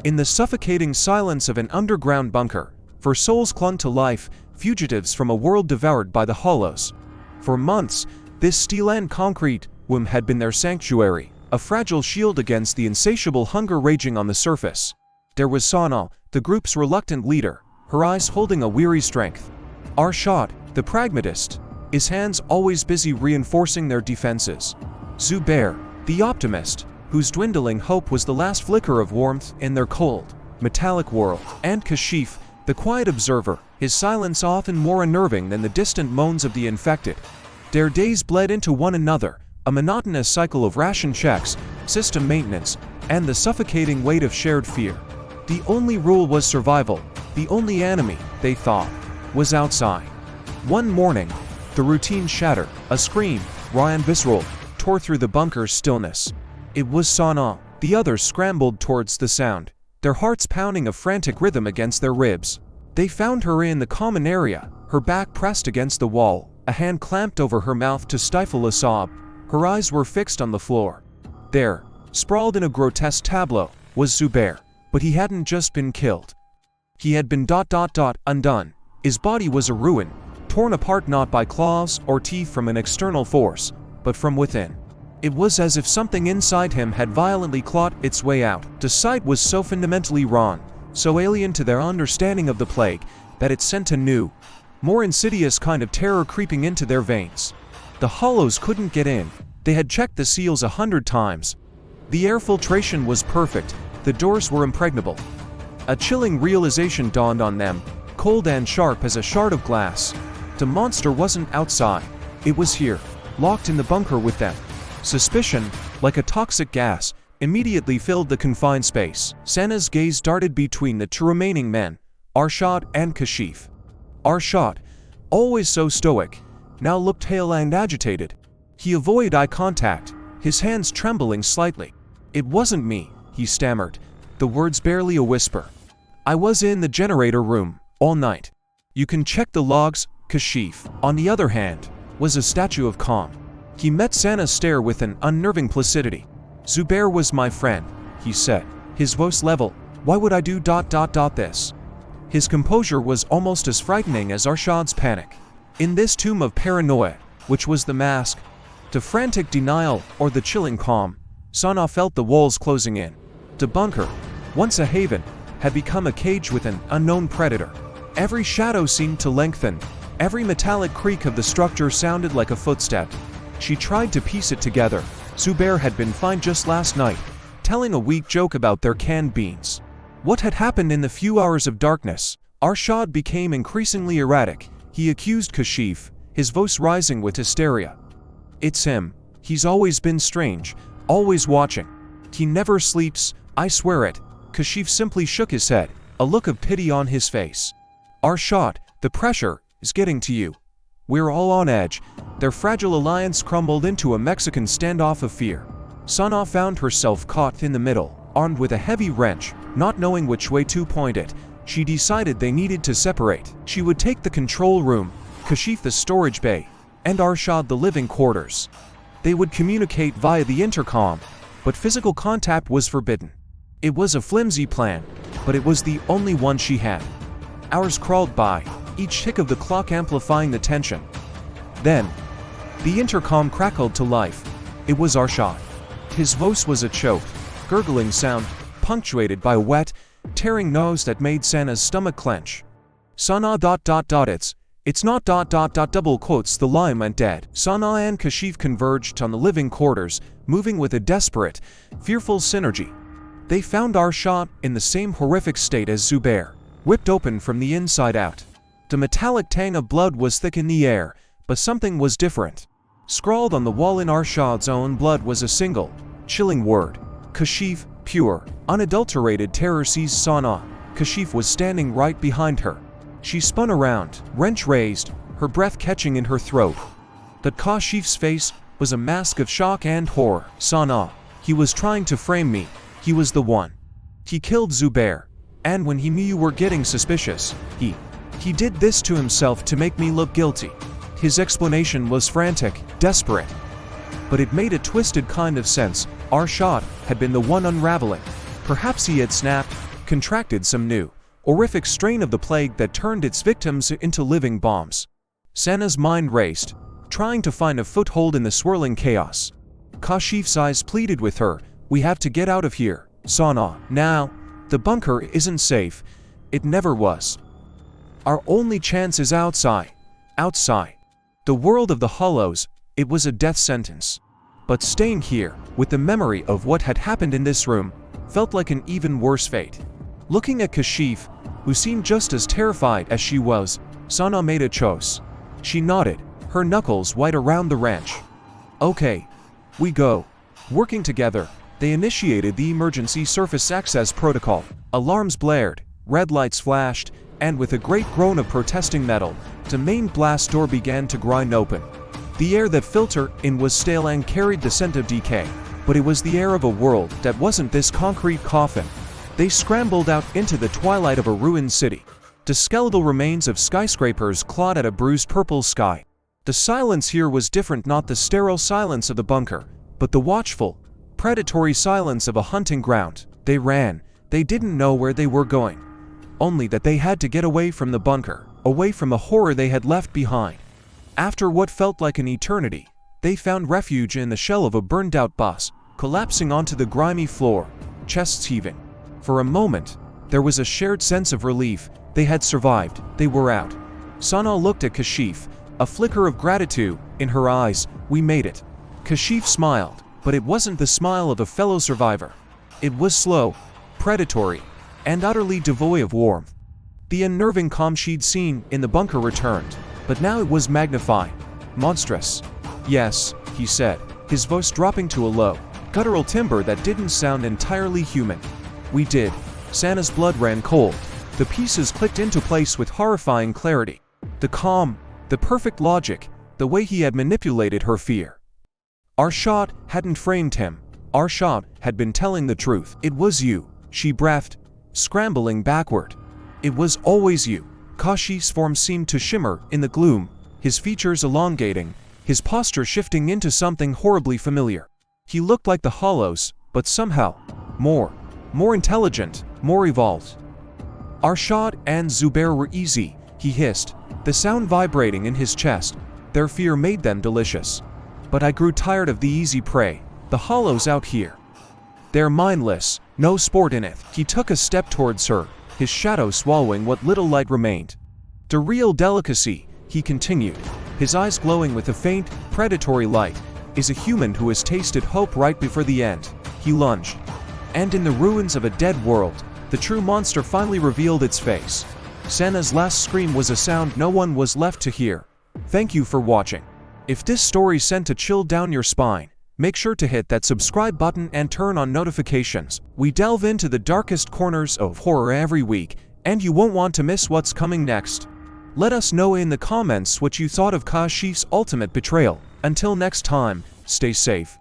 In the suffocating silence of an underground bunker, for souls clung to life, fugitives from a world devoured by the hollows. For months, this steel and concrete womb had been their sanctuary, a fragile shield against the insatiable hunger raging on the surface. There was Sana, the group's reluctant leader, her eyes holding a weary strength. Arshad, the pragmatist, his hands always busy reinforcing their defenses. Zubair, the optimist, whose dwindling hope was the last flicker of warmth in their cold, metallic world. And Kashif, the quiet observer, his silence often more unnerving than the distant moans of the infected. Their days bled into one another, a monotonous cycle of ration checks, system maintenance, and the suffocating weight of shared fear. The only rule was survival. The only enemy, they thought, was outside. One morning, the routine shattered. A scream, raw and visceral, tore through the bunker's stillness. It was Sana. The others scrambled towards the sound, their hearts pounding a frantic rhythm against their ribs. They found her in the common area, her back pressed against the wall, a hand clamped over her mouth to stifle a sob. Her eyes were fixed on the floor. There, sprawled in a grotesque tableau, was Zubair, but he hadn't just been killed. He had been undone. His body was a ruin, torn apart not by claws or teeth from an external force, but from within. It was as if something inside him had violently clawed its way out. The sight was so fundamentally wrong, so alien to their understanding of the plague, that it sent a new, more insidious kind of terror creeping into their veins. The hollows couldn't get in. They had checked the seals 100 times. The air filtration was perfect. The doors were impregnable. A chilling realization dawned on them, cold and sharp as a shard of glass. The monster wasn't outside. It was here, locked in the bunker with them. Suspicion, like a toxic gas, immediately filled the confined space. Sana's gaze darted between the two remaining men, Arshad and Kashif. Arshad, always so stoic, now looked pale and agitated. He avoided eye contact, his hands trembling slightly. "It wasn't me," he stammered, the words barely a whisper. "I was in the generator room, all night. You can check the logs." Kashif, on the other hand, was a statue of calm. He met Sana's stare with an unnerving placidity. "Zubair was my friend," he said, his voice level. "Why would I do this?" His composure was almost as frightening as Arshad's panic. In this tomb of paranoia, which was the mask, the frantic denial or the chilling calm, Sana felt the walls closing in. The bunker, once a haven, had become a cage with an unknown predator. Every shadow seemed to lengthen. Every metallic creak of the structure sounded like a footstep. She tried to piece it together. Zubair had been fine just last night, telling a weak joke about their canned beans. What had happened in the few hours of darkness? Arshad became increasingly erratic. He accused Kashif, his voice rising with hysteria. "It's him. He's always been strange, always watching. He never sleeps, I swear it." Kashif simply shook his head, a look of pity on his face. "Arshad, the pressure is getting to you. We're all on edge." Their fragile alliance crumbled into a Mexican standoff of fear. Sana found herself caught in the middle, armed with a heavy wrench. Not knowing which way to point it, she decided they needed to separate. She would take the control room, Kashif the storage bay, and Arshad the living quarters. They would communicate via the intercom, but physical contact was forbidden. It was a flimsy plan, but it was the only one she had. Hours crawled by, each tick of the clock amplifying the tension. Then, the intercom crackled to life. It was Arshad. His voice was a choked, gurgling sound, punctuated by a wet, tearing nose that made Sana's stomach clench. "Sana ... it's not ... double quotes." The line went dead. Sana and Kashif converged on the living quarters, moving with a desperate, fearful synergy. They found Arshad in the same horrific state as Zubair, whipped open from the inside out. The metallic tang of blood was thick in the air, but something was different. Scrawled on the wall in Arshad's own blood was a single, chilling word. Kashif. Pure, unadulterated terror seized Sana. Kashif was standing right behind her. She spun around, wrench raised, her breath catching in her throat. But Kashif's face was a mask of shock and horror. "Sana, he was trying to frame me. He was the one. He killed Zubair. And when he knew you were getting suspicious, he did this to himself to make me look guilty." His explanation was frantic, desperate. But it made a twisted kind of sense. Arshad had been the one unraveling. Perhaps he had snapped, contracted some new, horrific strain of the plague that turned its victims into living bombs. Sana's mind raced, trying to find a foothold in the swirling chaos. Kashif's eyes pleaded with her, "We have to get out of here, Sana, now. The bunker isn't safe. It never was. Our only chance is outside. Outside. The world of the hollows, it was a death sentence. But staying here, with the memory of what had happened in this room, felt like an even worse fate." Looking at Kashif, who seemed just as terrified as she was, Sana made a choice. She nodded, her knuckles white around the wrench. "Okay. We go." Working together, they initiated the emergency surface access protocol. Alarms blared, red lights flashed, and with a great groan of protesting metal, the main blast door began to grind open. The air that filtered in was stale and carried the scent of decay, but it was the air of a world that wasn't this concrete coffin. They scrambled out into the twilight of a ruined city. The skeletal remains of skyscrapers clawed at a bruised purple sky. The silence here was different, not the sterile silence of the bunker, but the watchful, predatory silence of a hunting ground. They ran. They didn't know where they were going. Only that they had to get away from the bunker, away from the horror they had left behind. After what felt like an eternity, they found refuge in the shell of a burned-out bus, collapsing onto the grimy floor, chests heaving. For a moment, there was a shared sense of relief. They had survived. They were out. Sana looked at Kashif, a flicker of gratitude in her eyes. "We made it." Kashif smiled, but it wasn't the smile of a fellow survivor. It was slow, predatory, and utterly devoid of warmth. The unnerving calm she'd seen in the bunker returned, but now it was magnified, monstrous. "Yes," he said, his voice dropping to a low, guttural timbre that didn't sound entirely human. "We did." Sana's blood ran cold. The pieces clicked into place with horrifying clarity. The calm, the perfect logic, the way he had manipulated her fear. Arshad hadn't framed him. Arshad had been telling the truth. "It was you," she breathed, scrambling backward. "It was always you." Kashif's form seemed to shimmer in the gloom, his features elongating, his posture shifting into something horribly familiar. He looked like the hollows, but somehow more intelligent, more evolved. "Arshad and Zubair were easy," he hissed, the sound vibrating in his chest. "Their fear made them delicious. But I grew tired of the easy prey, the hollows out here. They're mindless, no sport in it." He took a step towards her, his shadow swallowing what little light remained. "The real delicacy," he continued, his eyes glowing with a faint, predatory light, "is a human who has tasted hope right before the end." He lunged. And in the ruins of a dead world, the true monster finally revealed its face. Sana's last scream was a sound no one was left to hear. Thank you for watching. If this story sent a chill down your spine, make sure to hit that subscribe button and turn on notifications. We delve into the darkest corners of horror every week, and you won't want to miss what's coming next. Let us know in the comments what you thought of Kashif's ultimate betrayal. Until next time, stay safe.